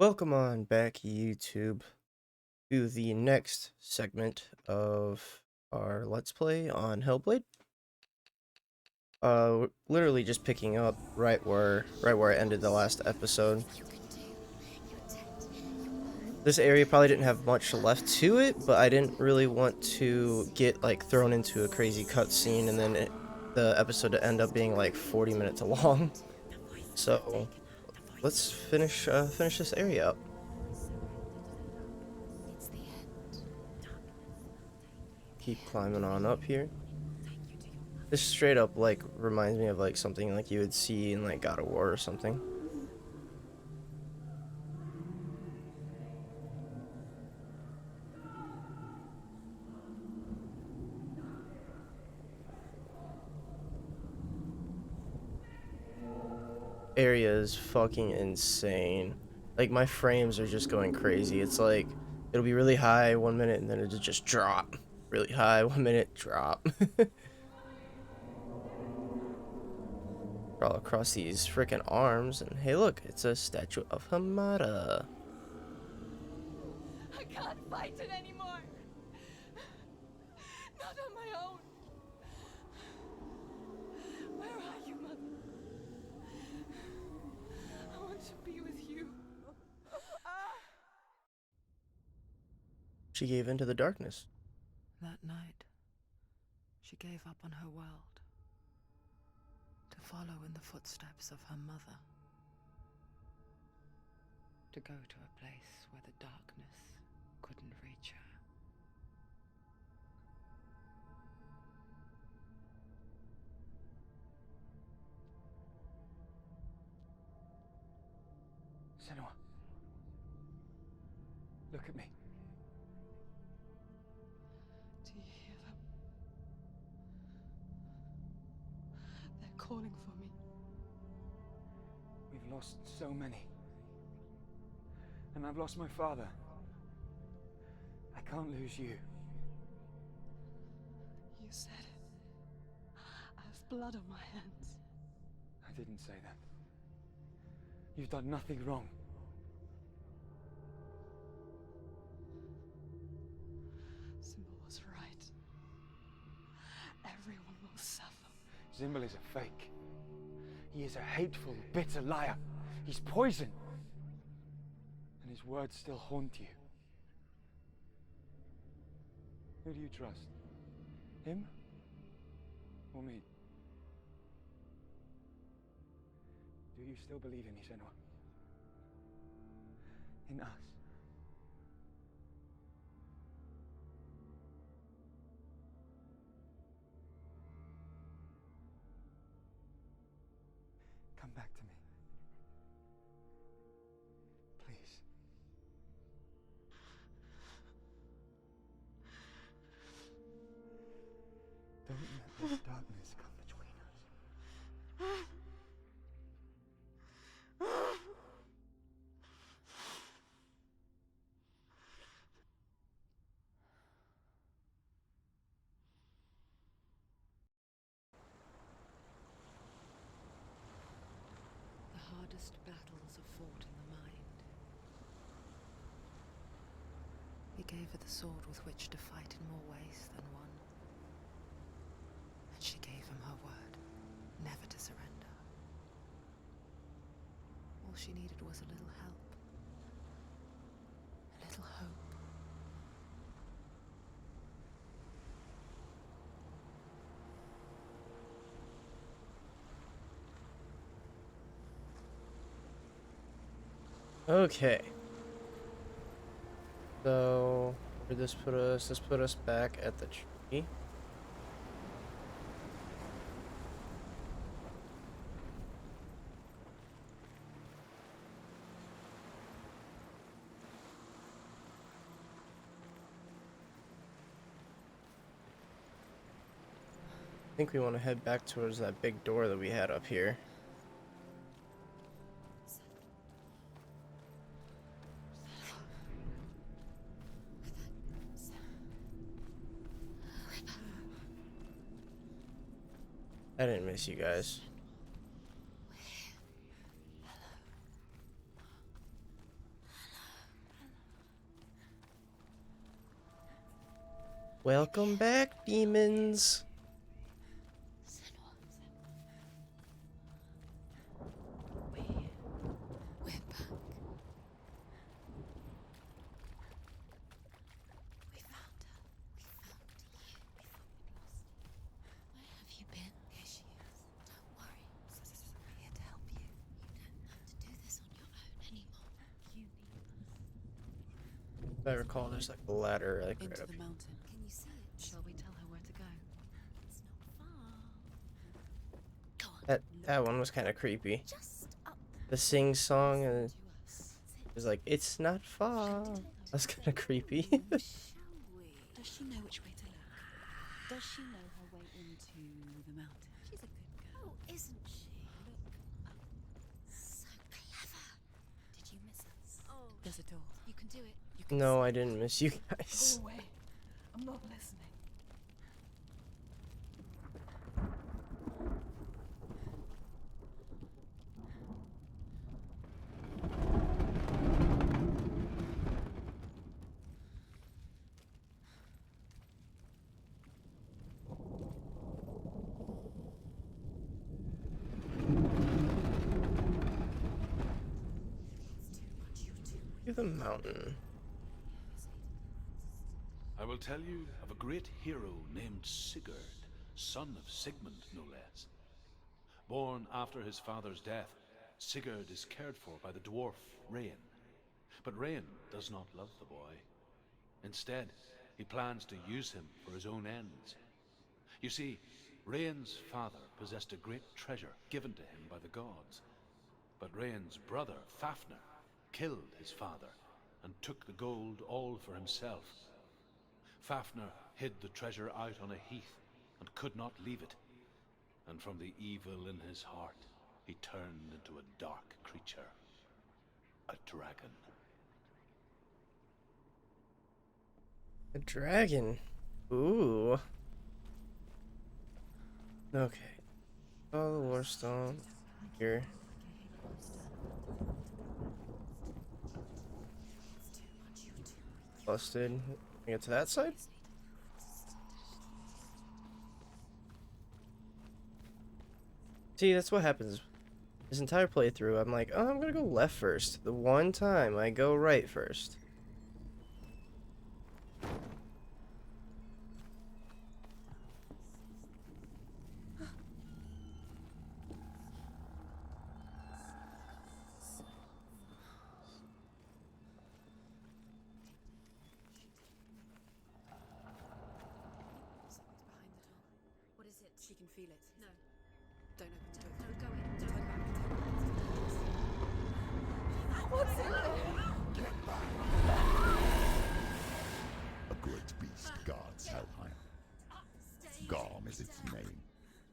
Welcome on back, YouTube, to the next segment of our Let's Play on Hellblade. We're literally just picking up right where I ended the last episode. This area probably didn't have much left to it, but I didn't really want to get like thrown into a crazy cutscene and then the episode to end up being like 40 minutes long. So let's finish this area up. Keep climbing on up here. This straight up like reminds me of like something like you would see in like God of War or something. Area is fucking insane. Like my frames are just going crazy. It's like it'll be really high 1 minute and then it'll just drop. Really high 1 minute, drop. Crawl across these freaking arms and hey look, it's a statue of Hamada. I can't fight it anymore. Not on my own. Where are you, Mother? I want to be with you. She gave into the darkness. That night, she gave up on her world to follow in the footsteps of her mother, to go to a place where the darkness couldn't reach her. Senua, look at me. Do you hear them? They're calling for me. We've lost so many. And I've lost my father. I can't lose you. You said it. I have blood on my hands. I didn't say that. You've done nothing wrong. Symbol was right. Everyone will suffer. Zimbel is a fake. He is a hateful, bitter liar. He's poison. And his words still haunt you. Who do you trust? Him? Or me? Do you still believe in me, Senua? In us? Come back to me. Please. Don't let this darkness come between us. The hardest battles are fought in the mind. He gave her the sword with which to fight in more ways than one. And she gave him her word, never to surrender. All she needed was a little help. A little hope. Okay. So, where did this put us? This put us back at the tree. I think we want to head back towards that big door that we had up here. I didn't miss you guys. Welcome back, demons. Senua. We're back. We found her. We found you. We thought we'd lost you. Where have you been? Here she is. Don't worry. We're here to help you. You don't have to do this on your own anymore. You need us. If I recall, there's like a ladder like right Into up the here. mountain. Can you see it? Shall we tell her where to go? It's not far. Go on. That one was kind of creepy. Just up The sing song and to us. it was like, it's not far. That's kind of creepy. Shall we? Does she know which way to look? Does she know her way into the mountain? She's a good girl. Oh, isn't she? Look up. So clever. Did you miss us? Oh, There's a door. you can do it. You No, I didn't miss you guys. Go away. I'm not listening. To the mountain. I will tell you of a great hero named Sigurd, son of Sigmund, no less. Born after his father's death, Sigurd is cared for by the dwarf Rain. But Rain does not love the boy. Instead, he plans to use him for his own ends. You see, Rain's father possessed a great treasure given to him by the gods. But Rain's brother, Fafnir, killed his father and took the gold all for himself. Fafnir hid the treasure out on a heath and could not leave it. And from the evil in his heart, he turned into a dark creature. A dragon. A dragon. Ooh. Okay. Oh, the Warstone. Here. Busted. Can we get to that side? See, that's what happens. This entire playthrough, I'm like, oh, I'm gonna go left first. The one time I go right first. Someone's behind the door. What is it? She can feel it. No. Don't open the door. No, go in. Turn Turn back. What's in there? A great beast guards Helheim. Garm is its name,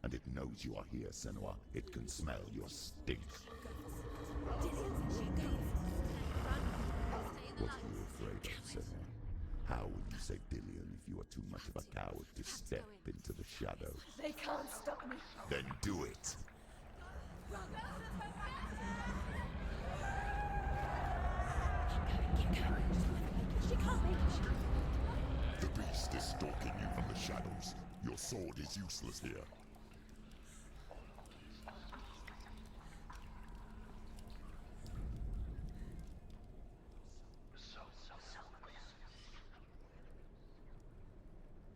and it knows you are here, Senua. It can smell your stink. What are you afraid of, Senua? How would you save Dillion if you are too much of a coward to step into the shadows? They can't stop me. Then do it! She can't make it. The beast is stalking you from the shadows. Your sword is useless here.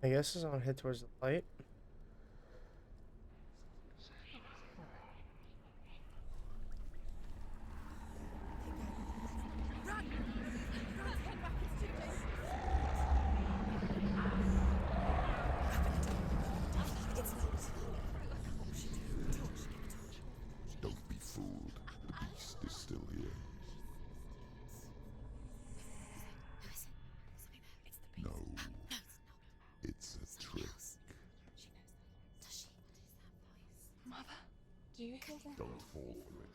I guess I'm gonna head towards the light. Don't be fooled. The beast is still here. No. It's a trick. Mother, do you hear that? Don't fall for it.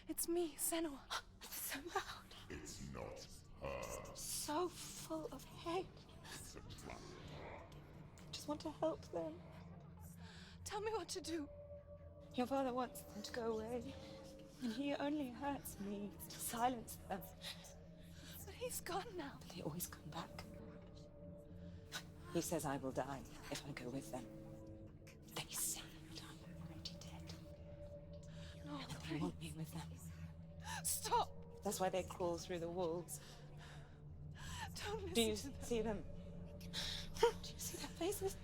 It's me, Senua. It's so loud. It's not her. So full of hate. It's a trap. Just want to help them. Tell me what to do. Your father wants them to go away, and he only hurts me to silence them. But he's gone now. They always come back. He says I will die if I go with them. They say that I'm already dead. No, they want me with them. Stop! That's why they crawl through the walls. Don't Do you listen to them. see them? Do you see their faces?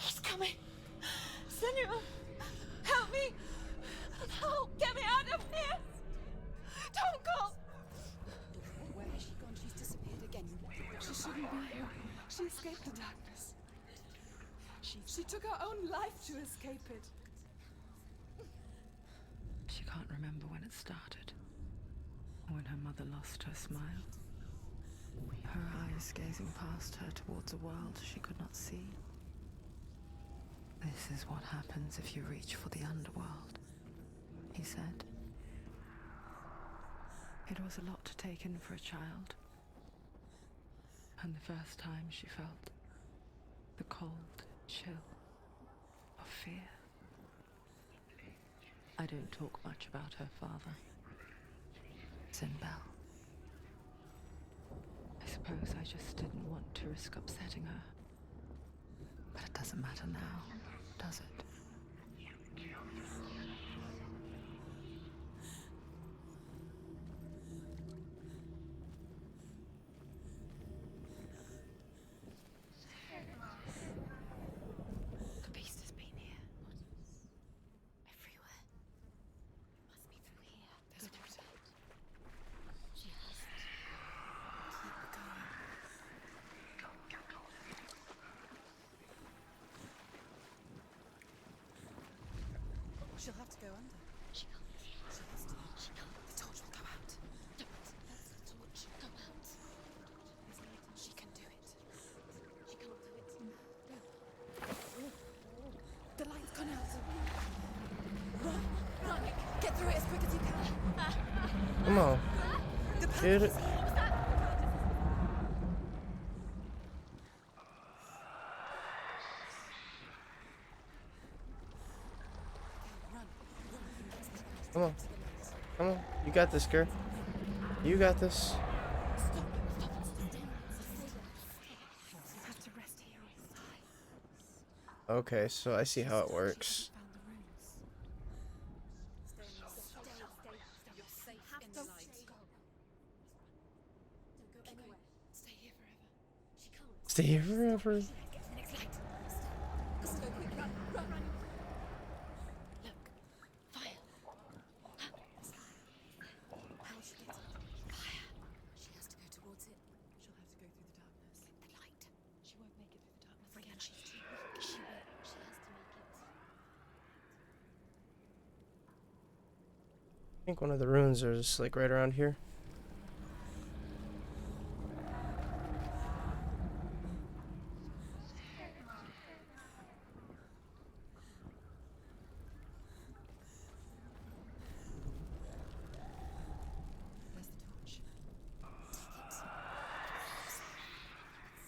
He's coming. Senua, help me! Help! Get me out of here! Don't go! Where has she gone? She's disappeared again. She shouldn't be here. She escaped the darkness. She took her own life to escape it. She can't remember when it started, or when her mother lost her smile. Her eyes gazing past her towards a world she could not see. This is what happens if you reach for the underworld, he said. It was a lot to take in for a child. And the first time she felt the cold chill of fear. I don't talk much about her father, Sinbel. I suppose I just didn't want to risk upsetting her. But it doesn't matter now, does it? The beast has been here. Everywhere. It must be through here. There's a portal. She has to keep going. She'll have to go under. She can't. She has to. She can't. The torch will go out. Don't let the torch go out. She can do it. She can't do it. The light's gone out. Run! Run! Get through it as quick as you can. Come on. The Get it. Come on. Come on. You got this, girl. You got this. have to rest here. Okay, so I see how it works. Found the runes. You're safe in the light. Don't go anywhere. Stay here forever. She can't. Stay here forever. Get to the next light. Let's go quick. Run! Run! Run! Look. Fire. How will she get it? Fire. She has to go towards it. She'll have to go through the darkness. The light. She won't make it through the darkness Freya, again. she's too weak. She will. She has to make it. I think one of the runes are just like right around here. Where's the torch?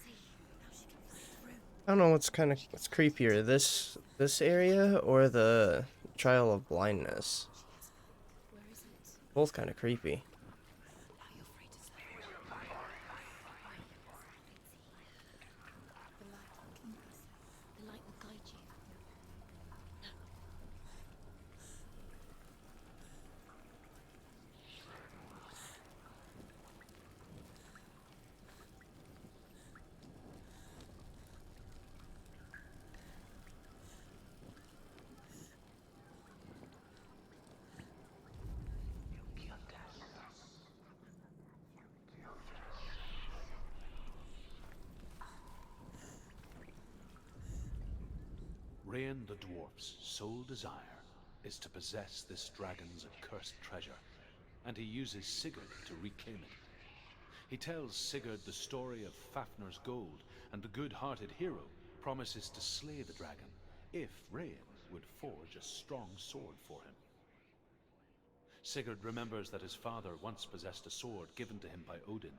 See, now she can fly through. I don't know what's creepier, this area or the trial of blindness. Where is it? Both kind of creepy. Are you afraid to say? The light will guide you. Rain the dwarf's sole desire is to possess this dragon's accursed treasure, and he uses Sigurd to reclaim it. He tells Sigurd the story of Fafnir's gold, and the good-hearted hero promises to slay the dragon if Rain would forge a strong sword for him. Sigurd remembers that his father once possessed a sword given to him by Odin.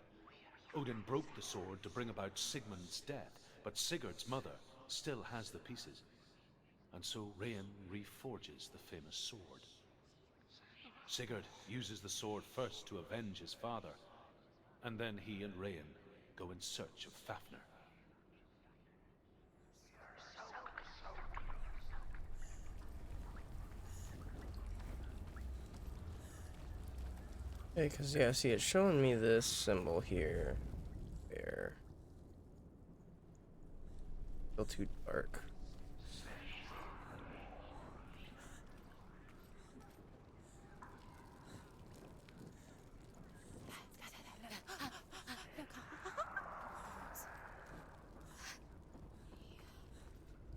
Odin broke the sword to bring about Sigmund's death, but Sigurd's mother still has the pieces. And so Rain reforges the famous sword. Sigurd uses the sword first to avenge his father, and then he and Rain go in search of Fafnir. Okay, because, yeah, see, it's showing me this symbol here. There. Still too dark.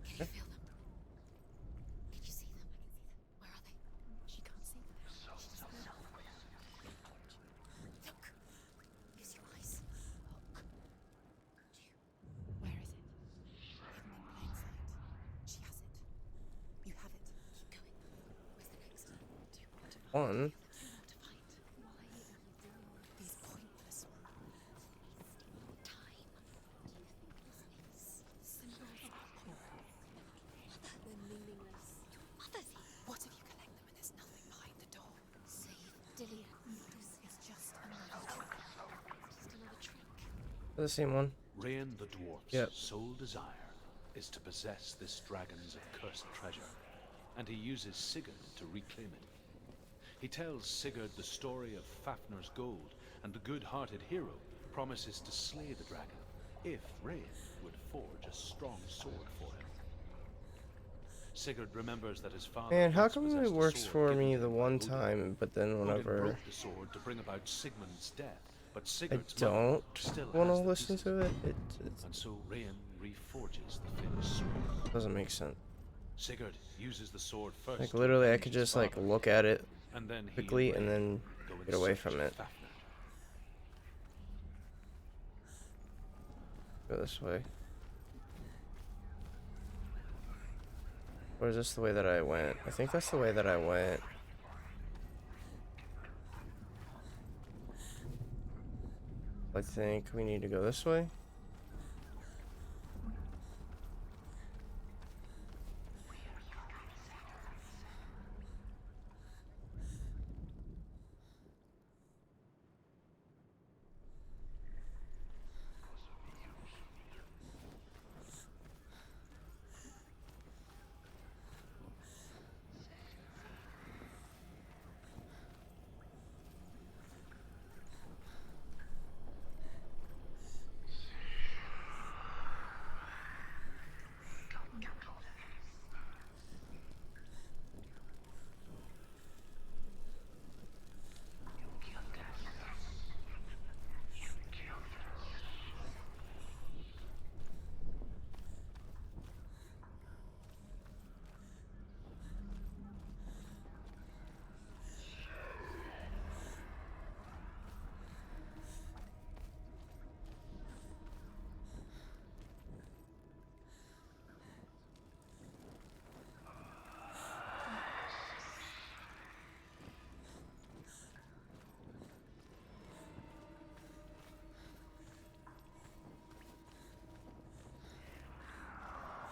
Can you feel them? Can you see them? Where are they? She can't see them. She doesn't know. Look. Use your eyes. Look. Where is it? Hidden in plain sight. She has it. You have it. Keep going. Where's the next? Do you want to find? One. Do you want to find? Why are you doing these pointless ones? Time. Do you think this is symbols of pointless? They're meaningless. Your mother's here. What if you collect them and there's nothing behind the door? Save Dillian. This is just another trick. Just another trick. The same one. Rain the dwarf's Yep. sole desire is to possess this dragon's accursed treasure, and he uses Sigurd to reclaim it. He tells Sigurd the story of Fafnir's gold, and the good-hearted hero promises to slay the dragon if Rain would forge a strong sword for him. Sigurd remembers that his father Man, how once come possessed it a works sword for given me to the him by one Odin. time, but then Odin whenever broke the sword to bring about Sigmund's death, but I Sigurd's don't mother still want to has the listen pieces. to it, it And so Rain reforges the famous sword. doesn't make sense. Sigurd uses the sword first. Like, to literally, I avenge could his just, like, father, look at it and then he quickly and Rain then go in get away search from of it. Fafnir. Go this way. Or is this the way that I went? I think that's the way that I went. I think we need to go this way.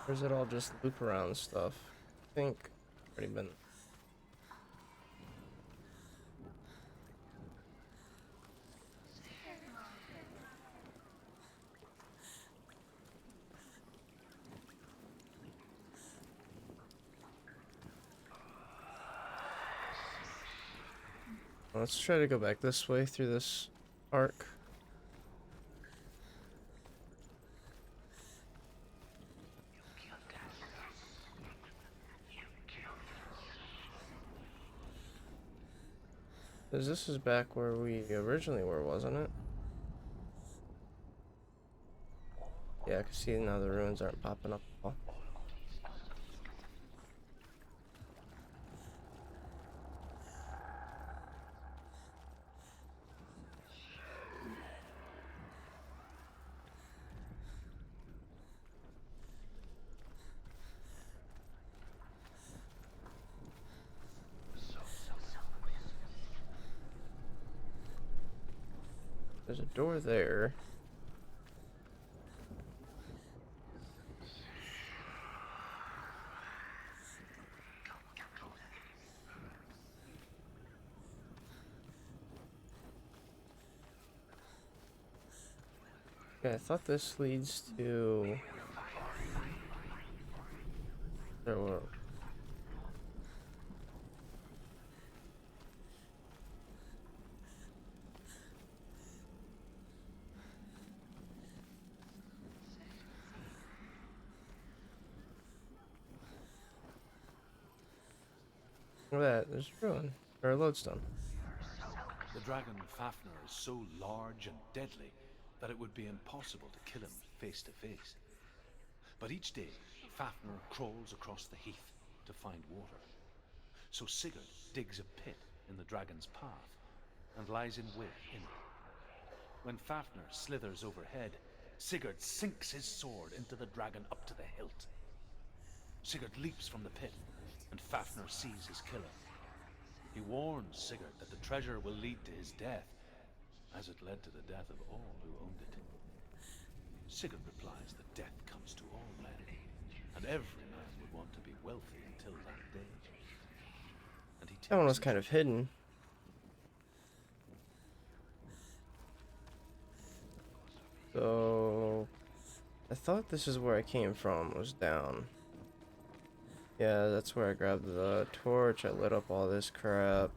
Or is it all just loop around stuff? I think already been. Let's try to go back this way through this arc. This is back where we originally were, wasn't it? Yeah, I can see now the ruins aren't popping up at all. There's a door there. Okay, I thought this leads to... There were... Look at that, there's a ruin. Or a lodestone. The dragon Fafnir is so large and deadly that it would be impossible to kill him face to face. But each day, Fafnir crawls across the heath to find water. So Sigurd digs a pit in the dragon's path and lies in wait in it. When Fafnir slithers overhead, Sigurd sinks his sword into the dragon up to the hilt. Sigurd leaps from the pit, and Fafnir sees his killer. He warns Sigurd that the treasure will lead to his death, as it led to the death of all who owned it. Sigurd replies that death comes to all men, and every man would want to be wealthy until that day. And he That one takes was kind of hidden. So... I thought this is where I came from, was down. Yeah, that's where I grabbed the torch, I lit up all this crap.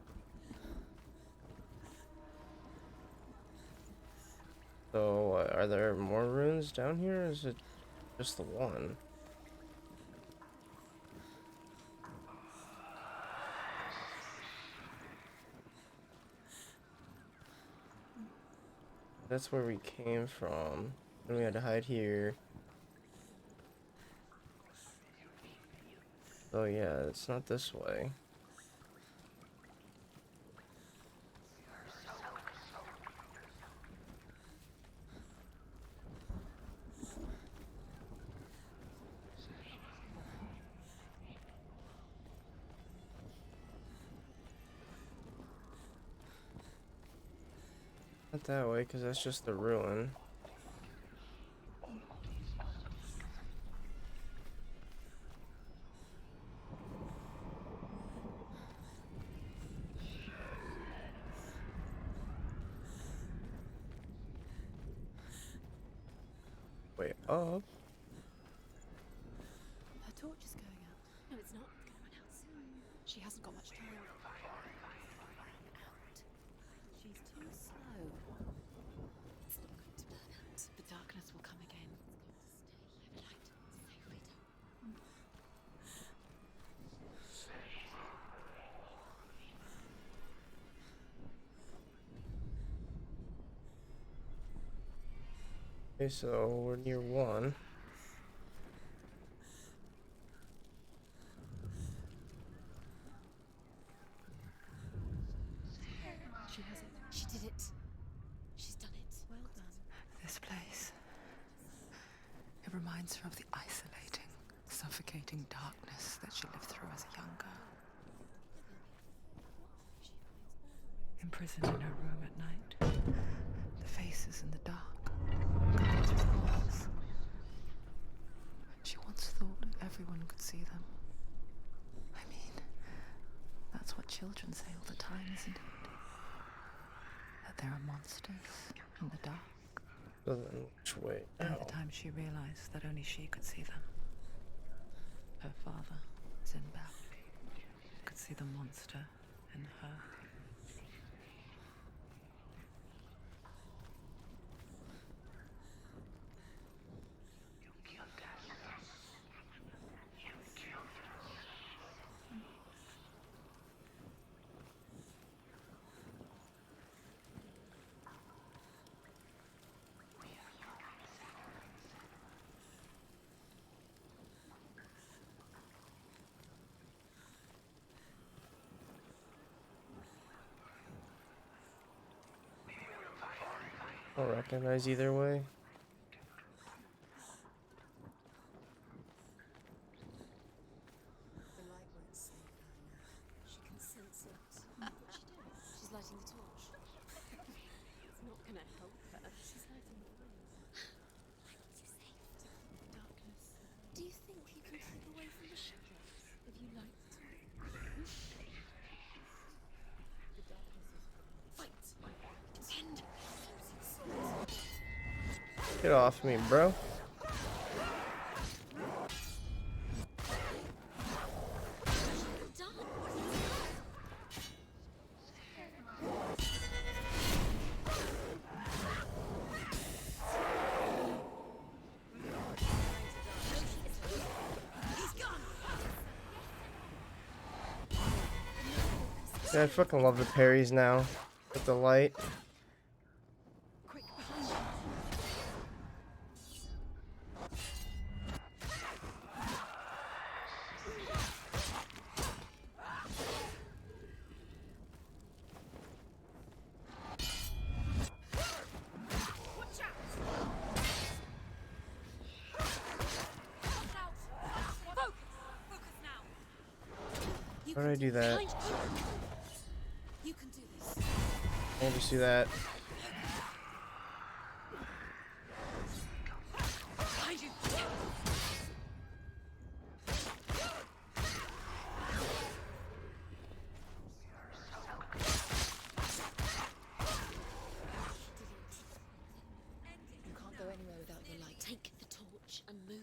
So, are there more runes down here, or is it just the one? That's where we came from. And we had to hide here. Oh yeah, it's not this way. Not that way, because that's just the ruin. Wait, up? Her torch is going out. No, it's not. It's going to run out soon. She hasn't got much time. Out. She's too slow. It's not going to burn out. The darkness will come again. It's going to stay. I have light. Save freedom. Okay, so we're near one. She has it. She did it. She's done it. Well done. This place. It reminds her of the isolating, suffocating darkness that she lived through as a young girl. Imprisoned in her room at night. The faces in the dark. Covered with walls. She once thought everyone could see them. I mean, that's what children say all the time, isn't it? That there are monsters in the dark. So then, which way? By Ow. the time she realized that only she could see them, her father, Zinbao, could see the monster in her. I'll recognize either way. The light won't save her now. She can sense it. What's she doing? She's lighting the torch. It's not going to help her. She's lighting the way. It's safe. Darkness. Do you think you can keep away from the shadows if you light the torch? The darkness is fight. Contend. Get off me, bro. Yeah, I fucking love the parries now with the light. Quick, behind you. How do I do that? You can do this. I just do that. Behind you. You can't go anywhere without your light. Take the torch and move.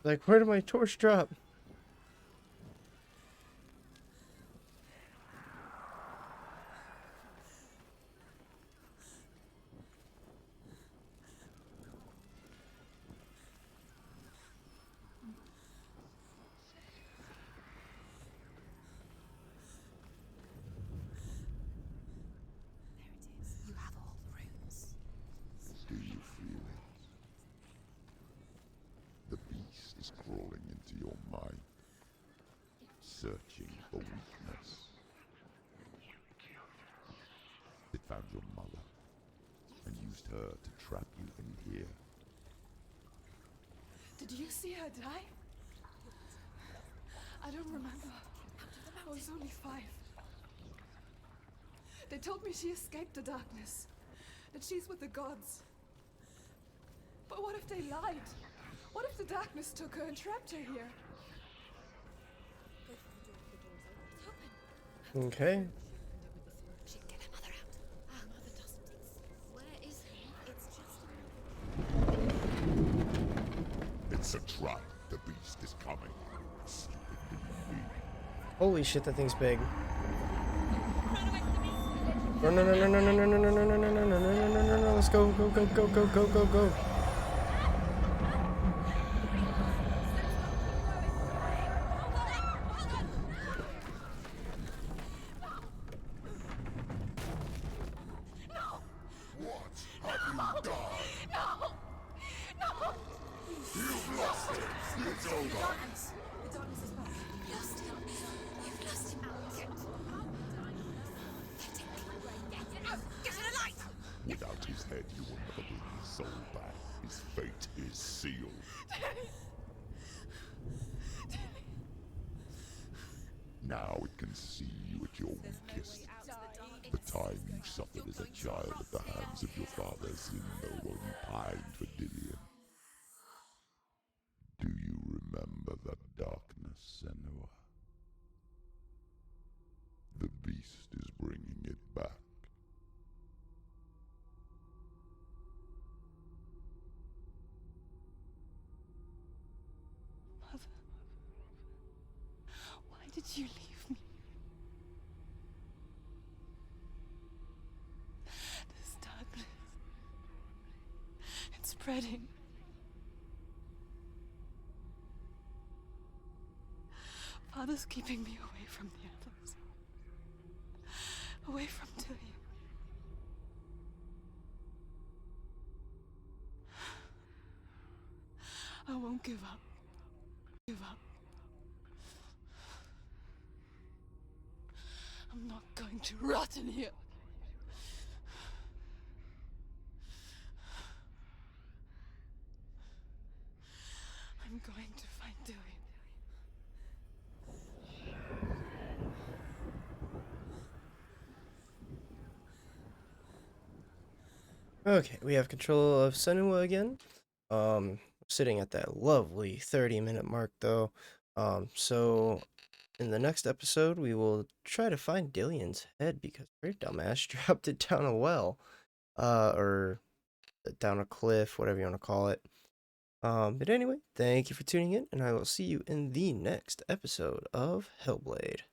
Like, where did my torch drop? There it is. You have all the runes. Do you feel it? The beast is crawling into your mind, searching for weakness. It found your mother and used her to trap you in here. Did you see her die? I don't remember. I was only 5. They told me she escaped the darkness, that she's with the gods. But what if they lied? What if the darkness took her and trapped her here? Okay. She'd get her mother out. Her mother doesn't exist. Where is he? It's just It's a trap. The beast is coming. Stupid bee. Holy shit, that thing's big. No, no, no, no, no, no, no, no, no, no, no, no, no, no, no, no, no, no, let's go, go, go, go, go, go, go, go. Without his head, you will never bring his soul back. His fate is sealed. Now it can see you at your weakest. The time you suffered as a child at the hands of your fathers in no one pined for Dillian. Do you remember the darkness, Senua? The beast is bringing it back. Mother, why did you leave me? This darkness, it's spreading. Father's keeping me away from the others. Away from Dillian. I won't give up. Give up. I'm not going to rot in here. I'm going to find Dillian. Okay, we have control of Senua again. Sitting at that lovely 30-minute mark though. So in the next episode, we will try to find Dillion's head because her dumbass dropped it down a well. Or down a cliff, whatever you want to call it. But anyway, thank you for tuning in, and I will see you in the next episode of Hellblade.